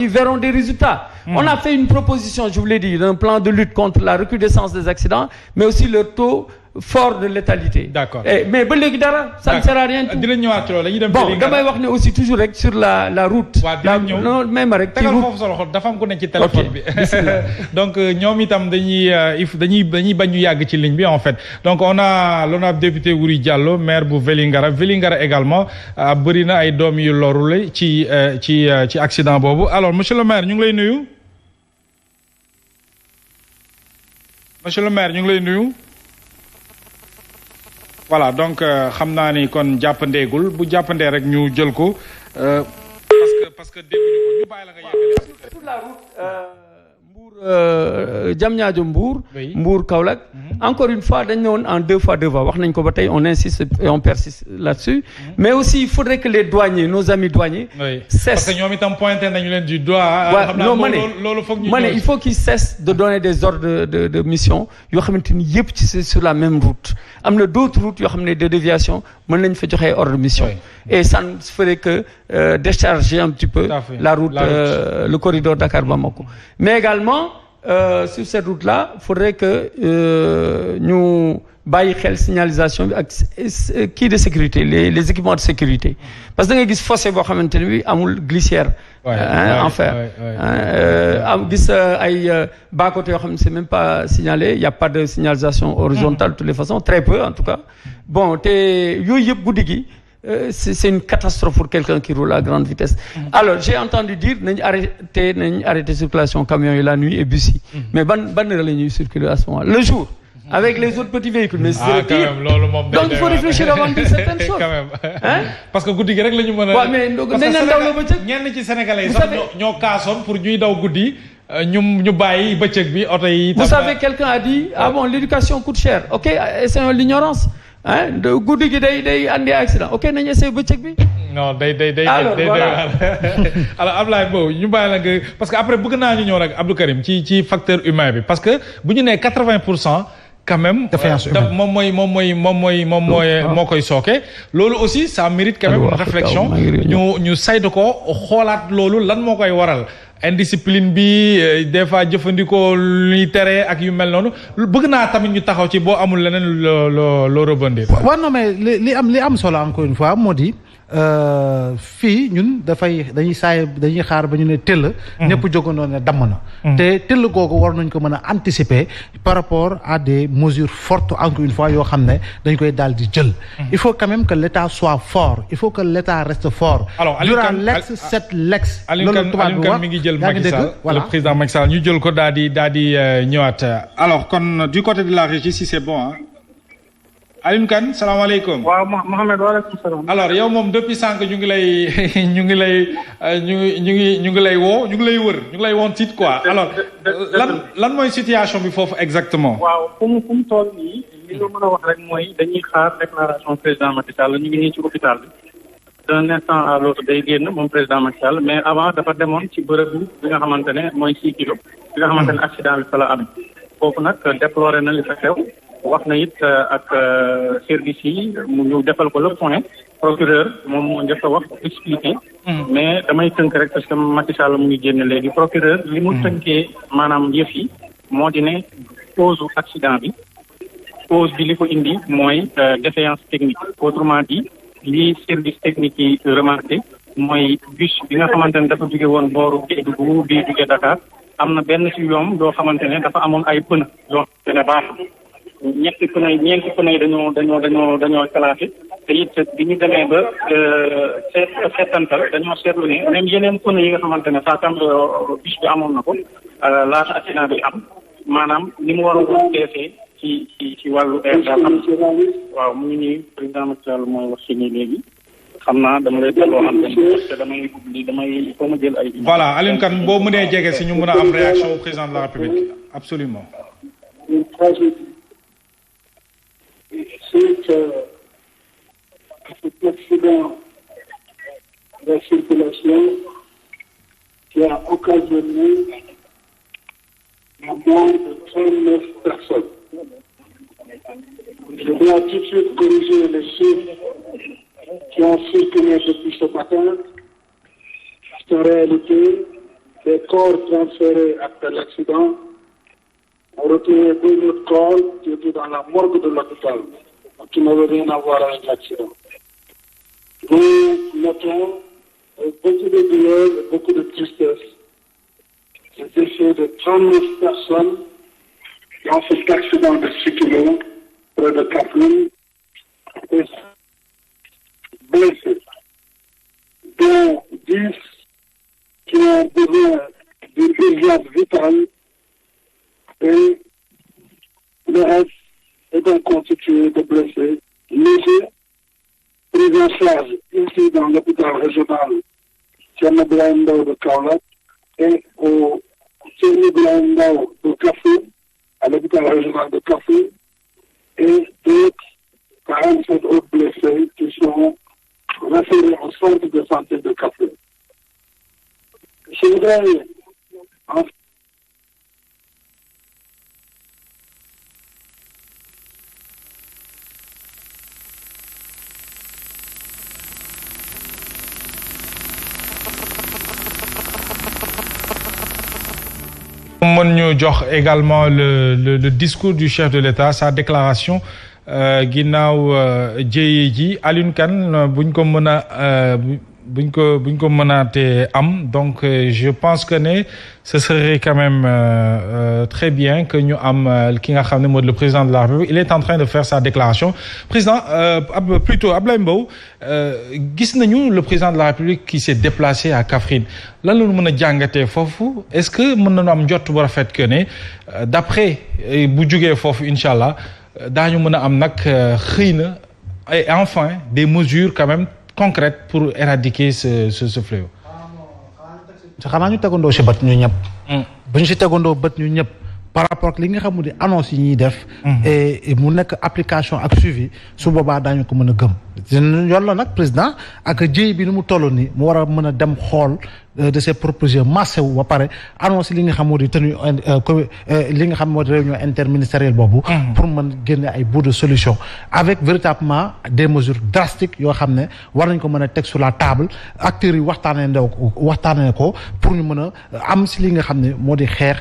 Ils verront des résultats. On a fait une proposition, je vous l'ai dit, d'un plan de lutte contre la recrudescence des accidents, mais aussi le taux fort de létalité. D'accord. Mais ba léegi dara, ça ne sert à rien. dinañ ñëwaat ci loolu dañuy dem. Bon damay wax ne aussi toujours rek sur la route. non même rek. tegal foofu sa loxo dafa am ku ne ci téléphone bi. donc ñoom itam dañuy bañ ñu yàgg ci ligne bi en fait donc on a l'honorable député Wuri Diallo maire bu Vélingara également bëri na ay doom yu lorule ci accident boobu alors monsieur le maire ñu ngi lay nuyu. monsieur le maire ñu ngi lay nuyu. voilà donc xam naa ni kon jàppandeegul bu jàppandee rek ñu jël ko parce que dégguñu ko ñu bàyyi la nga yeggale. sur la route Mbour Diamniadio Mbour. Mbour Kaolack. Encore une fois dañ ne woon en 2x2 voies wax nañ ko ba tey on insiste et on persiste là-dessus. Mais aussi il faudrait que les douaniers nos amis douaniers. cessent parce que ñoom itam pointé nañu leen du doigt. non ma ne il faut qu'ils cessent de donner des ordres de mission yoo xamante ni yëpp ci sur la même route. am na d'autres routes yoo xam ne de déviation mën nañ fa joxe ordre de mission. Et ça ne ferait que décharger un petit peu la route le corridor Dakar-Bamako. Mais également sur cette route-là il faudrait que ñu bàyyi xel signalisation bi ak kii de sécurité les équipements de sécurité parce que da nga gis fossé boo xamante ne bi amul glissière en fer am gis ay bas-côté yoo xam ne c'est même pas signalé il y a pas de signalisation horizontale de toutes les façons très peu en tout cas bon te yooyu yëpp guddi gi c'est une catastrophe pour quelqu'un qui roule à grande vitesse. Alors j'ai entendu dire nañ arrêter circulation camions yi la nuit et bus yi. Mais ban heure la ñuy circuler à ce moment le jour. Avec les autres petits véhicules. Mais c'est pire. Donc il faut réfléchir avant de dire certaines choses. Quand même. Hein? Parce que guddi gi rek la ñu mën a. waaw mais ñenn ci Sénégalais yi sax ñoo kaasoon pour ñuy daw guddi ñu bàyyi bëccëg bi oto yi. Vous savez quelqu'un a dit ah bon l'éducation coûte cher ok essayons l'ignorance. Guddi gi day andi accident ok nañu essayé bëccëg bi. non day alors Ablaye Mbow ñu bàyyi la nga parce que après bëgg naa ñu ñëw rek Abdou Karim ci facteur humain bi parce que bu ñu nee 80% quand même. moo koy sooke. loolu aussi ça mérite quand même une réflexion ñu saytu ko xoolaat loolu lan moo koy waral. indiscipline bi des fois jëfandikoo luy tere ak yu mel noonu bëgg naa tamit ñu taxaw ci boo amul leneen loo rebondir. waaw non mais li am solo encore une fois moo di fii ñun dañuy xaar ba ñu ne tëll. ñëpp jógandoo ne damm na. te tëll googu war nañ ko mën a anticiper par rapport à des mesures fortes encore une fois yoo xam ne dañ koy daal di jël. il faut quand même que l'État soit fort il faut que l'État reste fort. alors durant l'ex. loolu tubaab bi wax mi ngi jël Macky Sall le président Macky Sall ñu jël ko daal di ñëwaat. alors kon du côté de la régie si c'est bon hein. Alioune Kane salaamaaleykum. waaw Mohamed waaleykum salaam. alors yow moom depuis sànq ñu ngi lay woo ñu ngi lay wër ñu ngi lay woon tiit quoi alors lan mooy situation bi foofu exactement. waaw fu mu toll nii li nga mën a wax rek mooy dañuy xaar déclaration président Macky Sall ñu ngi nii ci hôpital bi. d'un instant à l'autre day génn moom président Macky Sall mais avant dafa demoon ci bërëb bi nga xamante ne mooy 6 kilos. bi nga xamante ne accident bi fa la am. foofu nag déploré na li fa xew. wax na it ak service yi mu ñu defal ko le point procureur moom moo njëkk a wax expliqué. mais damay tënk rek parce que Macky Sall mu ngi génn léegi procureur li mu tënkee maanaam yëf yi moo di ne cause accident bi cause bi li ko indi mooy défaillance technique autrement dit li service technique yi remarqué mooy bus bi nga xamante ne dafa jóge woon booru Kédougou bii jóge Dakar am na benn ci yoom yoo xamante ne dafa amoon ay pneu yoo xamante ne baax ñeenti pneu yi dañoo classé te it bi ñu demee ba seetantal dañoo seetlu ne même yeneen pneu yi nga xamante ne saa tam bus bi amoon na ko laata accident bi am maanaam ni mu war a woon peesee ci wàllu air daal am waaw mu ngi nii président Macky Sall mooy wax ci nii léegi xam naa dama lay delloo xam parce que damay foo ma jël ay. voilà Alioune Kane boo mënee jege si ñu mën a am réaction au président de la République absolument. Suite à cet accident de circulation qui a occasionné la mort de 39 personnes. Je dois tout de suite corriger les chiffres qui ont circulé depuis ce matin. En réalité, corps transférés après l'accident ont retrouvé 2 autres corps qui étaient dans la morgue de l'hôpital, qui n'avaient rien à voir avec l'accident. Nous notons beaucoup de douleur et beaucoup de tristesse. Les décès de 39 personnes dans cet accident de cyclone près de Kaffrine et blessés, dont 10 qui ont besoin d'une urgence vitale et le reste est donc constitué de blessés légers, pris en charge ici dans l'hôpital régional Thierno Birahim Ndao de Kaolack et au Thierno Birahim Ndao de Kaffrine, à l'hôpital régional de Kaffrine, et d'autres 47 autres blessés qui sont référés au centre de santé de Kaffrine. Je voudrais mën ñu jox également le discours du chef de l'État, sa déclaration ginnaaw jéye ji Alioune Kane buñ ko mën a buñ ko mënaatee am. Donc je pense que ne ce serait quand même très bien que ñu am ki nga xam ne moo di le président de la République. Il est en train de faire sa déclaration. Président plutôt Ablaye Mbow, gis nañu le président de la République qui s'est déplacé à Kaffrine. Lan la ñu mën a jàngatee foofu, est-ce que mën nañu am njort bu rafet que ne d'après bu jugee foofu incha allah daañu mën a am nag xëy na et enfin des mesures quand même concrètes pour éradiquer ce fléau. xanaa ñu tegandoo si bët ñu ñëpp. bu ñu si tegandoo bët ñu ñëpp par rapport ak li nga xam ne annonce yi ñuy def. et mu nekk application ak suivi su boobaa daañu ko mën a gëm. yoon la nag président ak jéy bi ni mu toll nii mu war a mën a dem xool de ses propositions massé wu ba pare annonce li nga xam moo di tenue li nga xam moo di réunion interministérielle boobu. pour mën génne ay bout de solution avec véritablement des mesures drastiques yoo xam ne war nañ ko mën a teg sur la table acteurs yi waxtaanee ko pour ñu mën a am si li nga xam ne moo di xeex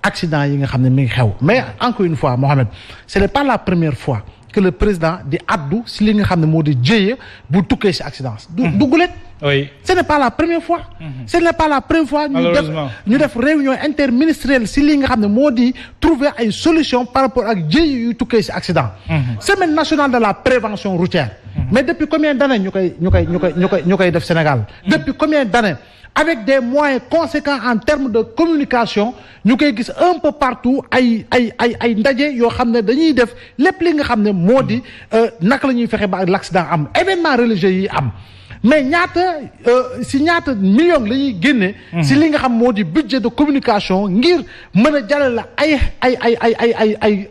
accident yi nga xam ne mi ngi xew. mais encore une fois Mohamed ce n'est pas la première fois que le président di addu si li nga xam ne moo di jéye bu tukkee si accident du gulet. Oui. Ce n'est pas la première fois. Ce n'est pas la première fois ñu def réunion interministérielle si li nga xam ne moo di trouver ay solution par rapport ak jéey yu tukkee si accident. Semaine nationale de la prévention routière. Mais depuis combien d'années ñu koy def Sénégal. Depuis combien d'années avec des moyens conséquents en termes de communication ñu koy gis un peu partout ay ndaje yoo xam ne dañuy def lépp li nga xam ne moo di naka la ñuy fexe ba l'accident am événement religieux yi am. mais ñaata millions la ñuy génne. si li nga xam moo di budget de communication ngir mën a jàllale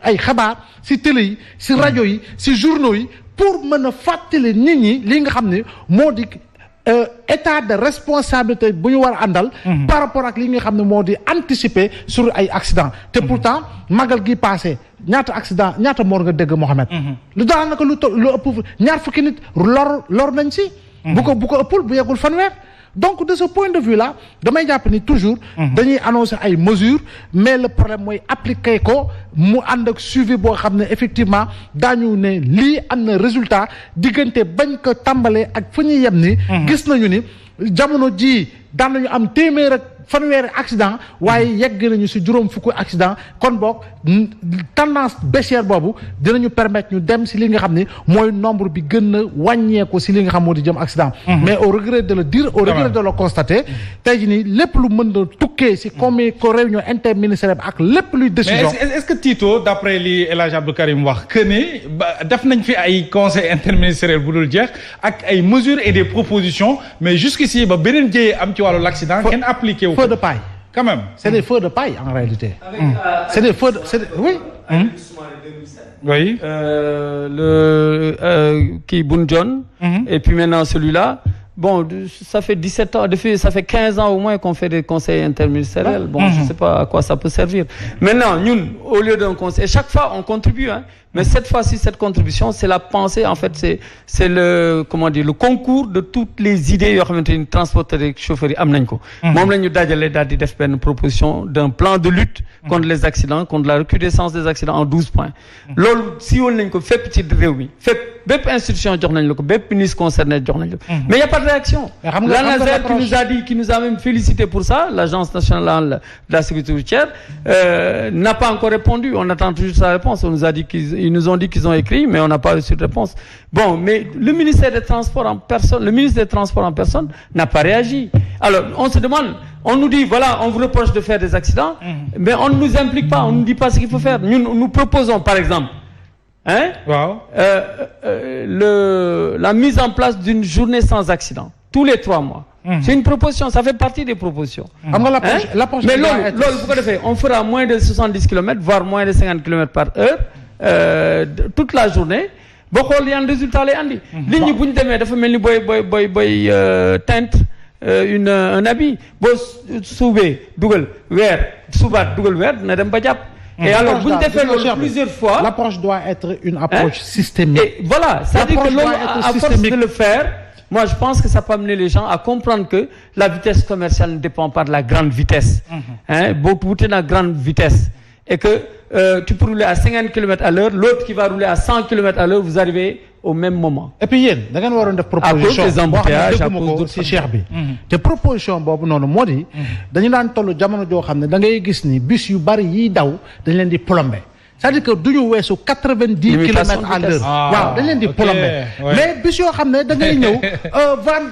ay xabaar si télé yi si rajo yi si journaux yi pour mën a fàttali nit ñi li nga xam ne moo di état de responsabilité bu ñu war a àndal. par rapport ak li nga xam ne moo di anticiper sur ay accident te pourtant magal gi passé ñaata accident ñaata mort nga dégg Mohamed. lu daanaka lu ëpp ñaar fukki nit lor nañ si. bu ko ëppul bu yeggul fanweer. donc de ce point de vue là damay jàpp ni toujours dañuy annoncer ay mesures mais le problème mooy appliquer ko mu ànd ak suivi boo xam ne effectivement daañu ne lii am na résultat diggante bañ ko tàmbalee ak fu ñuy yem ni gis nañu ni jamono ji daan nañu am téeméer ak fanweeri accident waaye yegg nañu si juróom fukki accident kon boog tendance baissière boobu dinañu permettre ñu dem si li nga xam ne mooy nombre bi gën a wàññeeku si li nga xam moo di jëm accident. mais au regret de le dire au regret de le constater tey jii nii lépp lu mën a tukkee si comme ko réunion interministérielle ak lépp luy décision. mais est-ce que Tito d'après li El Hadj Abdou Karim wax que ne def nañ fi ay conseil interministériel bu dul jeex ak ay mesures et des propositions mais jusqu'ici ba beneen jëyee am ci wàllu l'accident kenn appliqué wu. Feu de paille. Quand même. C'est des feux de paille en réalité. C'est des feux de oui. Oui. Qui Boun Dionne. Et puis maintenant celui-là. Bon, ça fait 17 ans, ça fait 15 ans au moins qu'on fait des conseils interministériels. Bon, je sais pas à quoi ça peut servir. Maintenant, nous, au lieu d'un conseil, chaque fois on contribue, hein. mais cette fois-ci cette contribution c'est la pensée en fait c'est le comment dire le concours de toutes les idées yoo xamante ni transporteurs et chauffeurs yi am nañ ko moom la ñu dajale daal di def benn proposition d'un plan de lutte contre les accidents contre la recrudescence des accidents en 12 points loolu siiwal nañ ko fépp ci réew mi fépp bépp institution jox nañ la ko bépp ministre concerné jox nañ la ko mais il y a pas de réaction l'ANASER qui nous a même félicité pour ça l'agence nationale de la sécurité routière n'a pas encore répondu on attend toujours sa réponse on nous a dit ils nous ont dit qu'ils ont écrit mais on n'a pas reçu de réponse bon mais le ministère des Transports en personne n'a pas réagi alors on se demande on nous dit voilà on vous reproche de faire des accidents mais on ne nous implique pas on ne nous dit pas ce qu'il faut faire nous proposons par exemple wow. La mise en place d'une journée sans accident tous les 3 mois c'est une proposition ça fait partie des propositions l'approche mais loolu bu ko defee on fera moins de 70 kilomètres voire moins de 50 kilomètres par heure toute la journée boo xool yan résultat lay andi nit ñi bu ñu demee dafa mel ni booy teinte un habit boo suubee dugal weer suubaat dugal weer dina dem ba jàpp et alors bu ñu defee loolu plusieurs fois l'approche doit être une approche systémique et voilà c'est-à-dire que loolu à force de le faire moi je pense que ça peut amener les gens à comprendre que la vitesse commerciale ne dépend pas de la grande vitesse boo wutee na grande vitesse et que tu peux rouler à 50 kilomètres à l'heure l'autre qui va rouler à 100 kilomètres à l'heure vous arrivez au même moment. et puis yéen da ngeen waroon def proposition boo xam ne dégguma ko ci Cheikh bi te proposition boobu noonu moo di dañu daan toll jamono joo xam ne da ngay gis ni bus yu bari yiy daw dañ leen di plomber c'est-à-dire que du ñu weesu 90 kilomètres à l'heure waaw dañ leen di plomber mais bus yoo xam ne da ngay ñëw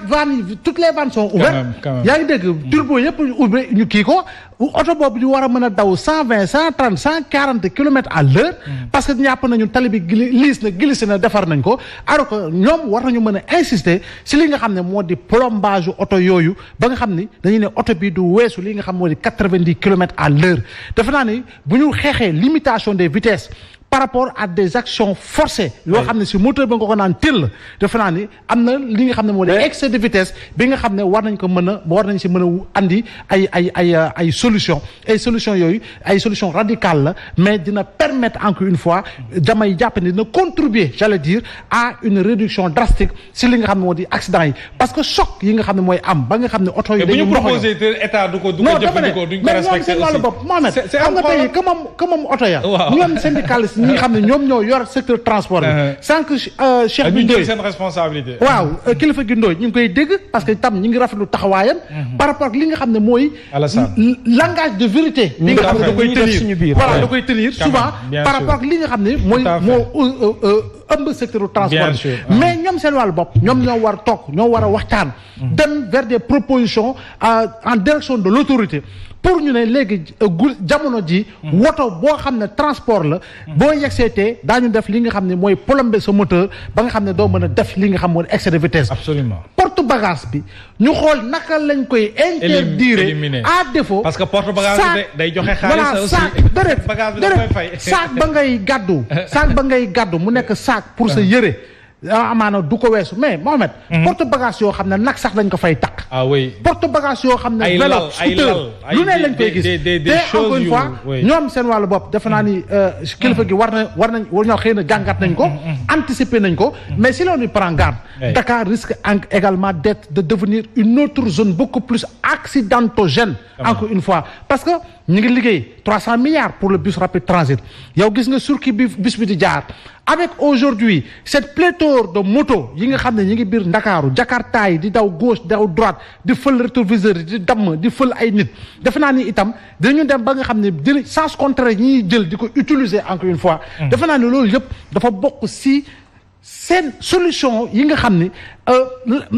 vannes toutes les vannes sont ouvertes yaa ngi dégg turbo yëpp ubbi ñu kii ko oto boobu di war a mën a daw 120 130 140 kilomètres à l'heure parce que ñàpp nañu tali bi glissé na defar nañ ko alors que ñoom war nañu mën a insister si li nga xam ne moo di plombage oto yooyu ba nga xam ni dañuy ne oto bi du weesu li nga xam moo di 90 kilomètres à l'heure defe naa ni bu ñu xeexee limitation des vitesses par rapport à des actions forcées yoo xam ne si moteur ba nga ko naan tëll defe naa ni am na li nga xam ne moo di excès de vitesse bi nga xam ne war nañ si mën a andi ay solution yooyu ay solution radicale la mais dina permettre encore une fois damay jàpp ne dina contribuer j'allais dire à une réduction drastique si li nga xam ne moo di accident yi parce que choc yi nga xam ne mooy am ba nga xam ne oto yi dañu proposé te état du ko jëfandikoo duñ ko respecté aussi mais ñoom seen wàllu bopp Mohamed xam nga tey que moom oto ya ñoom syndicaliste ñi nga xam ne ñoom ñoo yor secteur transport bi sans que Cheikh bi Ndoye seen responsabilité waaw kilifa gi Ndoye ñu ngi koy dégg parce que tam ñu ngi rafetlu taxawaayam par rapport ak li nga xam ne mooy langage de vérité bi nga xam ne da koy tenir voilà da koy tenir souvent par rapport ak li nga xam ne mooy moo ëmb secteur transport mais ñoom seen wàllu bopp ñoom ñoo war toog ñoo war a waxtaan dem vers des propositions en direction de l'autorité pour ñu ne léegi jamono ji woto boo xam ne transport la boo yegseetee daañu def li nga xam ne mooy plomber sa moteur ba nga xam ne doo mën a def li nga xam mooy excès de vitesse absolument porte bagage bi ñu xool naka lañ koy interdire à défaut parce que porte bagage day joxe xaalis voilà sac ba ngay gàddu mu nekk sac pour sa yëre amaana du ko weesu mais Mohamed porte bagage yoo xam ne nag sax dañ ko fay takk porte bagage yoo xam ne vélo scooter lu ne lañ koy gis te encore une fois ñoom seen wàllu bopp defe naa ni kilifa gi war ñoo xëy na jàngat nañ ko anticiper nañ ko mais si l'on y prend garde Dakar risque également de devenir une autre zone beaucoup plus accidentogène encore une fois parce que ñu ngi liggéey 300 milliards pour le bus rapide transit yow gis nga circuit bi bus bi di jaar avec aujourd'hui cette pléthore de moto yi nga xam ne ñi ngi biir Ndakaaru Jakarta yi di daw gauche daw droite di fël rétroviseur yi di damm di fël ay nit defe naa ni itam dinañu dem ba nga xam ne dina sens contraire yi ñuy jël di ko utiliser encore une fois defe naa ni loolu yëpp dafa bokk si seen solution yi nga xam ne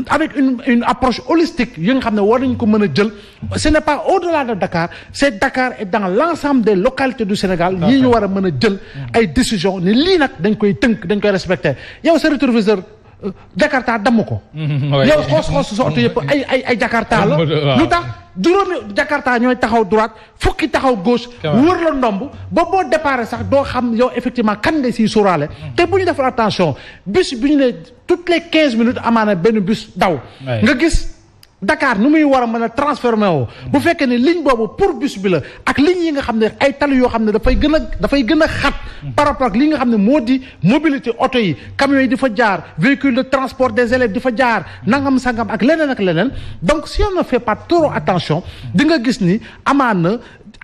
avec une approche holistique yi nga xam ne war nañu ko mën a jël ce n'est pas au-delà de Dakar c'est Dakar et dans l'ensemble des localités du Sénégal yi ñu war a mën a jël ay décisions ne lii nag dañ koy tënk dañ koy respecter yow sa rétroviseur Jakarta damm ko yow xoos sa oto yëpp ay Jakarta la lu tax juróomi Jakarta ñooy taxaw droite fukki taxaw gauche wër la ndomb ba boo départ sax doo xam yow effectivement kan nga siy sóoraale te bu ñu defal attention bus bi ñu ne toutes les 15 minutes amaana benn bus daw nga gis Dakar nu muy war a mën a transformé woo bu fekkee ne ligne boobu pour bus bi la ak ligne yi nga xam ne ay tali yoo xam ne dafay gën a xat par rapport ak li nga xam ne moo di mobilité oto yi camions yi di fa jaar véhicule de transport des élèves di fa jaar nangam sangam ak leneen donc si on ne fait pas trop attention di nga gis ni amaan na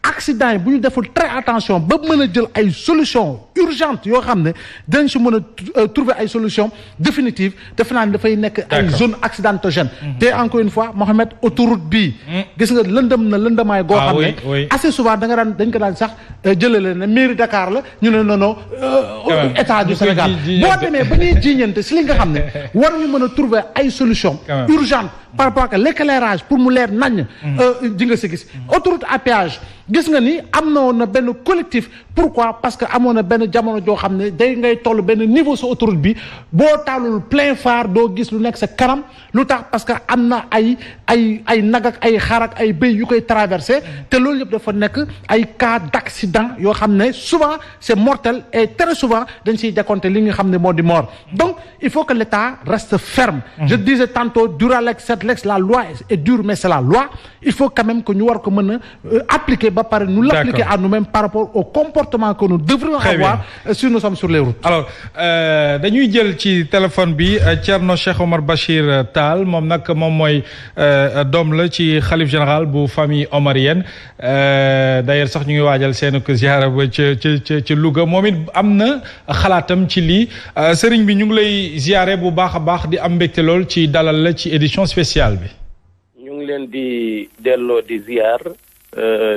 accident yi bu ñu deful très attention ba mën a jël ay solution urgente yoo xam ne dañ si mën a trouver ay solution définitive defe naa ne dafay nekk ay zone accidentogène te encore une fois Mohamed autoroute bii gis nga lëndamaay goo xam ne assez souvent dañ ko daan sax jëlale ne mairie Dakar la ñu ne non état du Sénégal boo demee ba ñuy jiiñante si li nga xam ne war ñu mën a trouver ay solution urgente par rapport ak l'éclairage pour mu leer naññ di nga si gis autoroute à péage gis nga ni am na woon na benn collectif pourquoi parce que amoon na benn jamono joo xam ne day ngay toll benn niveau sa autoroute bi boo taalul plein phare doo gis lu nekk sa kanam lu tax parce que am na ay nag ak ay xar ak ay bëy yu koy traversé te loolu yëpp dafa nekk ay cas d'accident yoo xam ne souvent c'est mortel et très souvent dañ siy décompter li nga xam ne moo di mort donc il faut que l'État reste ferme je disais tantôt Duralex la loi est dure mais c'est la loi il faut quand même que ñu war ko mën a appliquer ba pare nous l'appliquer à nous-mêmes par rapport au comportement que nous devrions avoir si nous sommes sur les routes. Alors dañuy jël ci téléphone bi Thierno Cheikh Omar Bachir Tall moom nag moom mooy doom la ci xalif général bu famille omarienne d'ailleurs sax ñu ngi waajal seen ko ziara ba ci Louga moom it am na xalaatam ci lii sëriñ bi ñu ngi lay ziare bu baax a baax di am mbégte lool ci dalal la ci édition spéciale bi. ñu ngi leen di delloo di ziar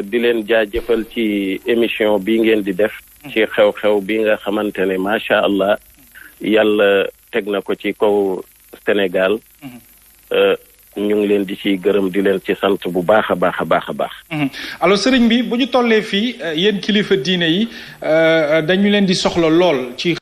di leen jaajëfal ci émission bi ngeen di def ci xew-xew bi nga xamante ne macha allah yàlla teg na ko ci kaw Sénégal ñu ngi leen di ci gërëm di leen ci sant bu baax a baax a baax a baax. alors sëriñ bi bu ñu tollee fii yéen kilifa diine yi dañu leen di soxla lool ci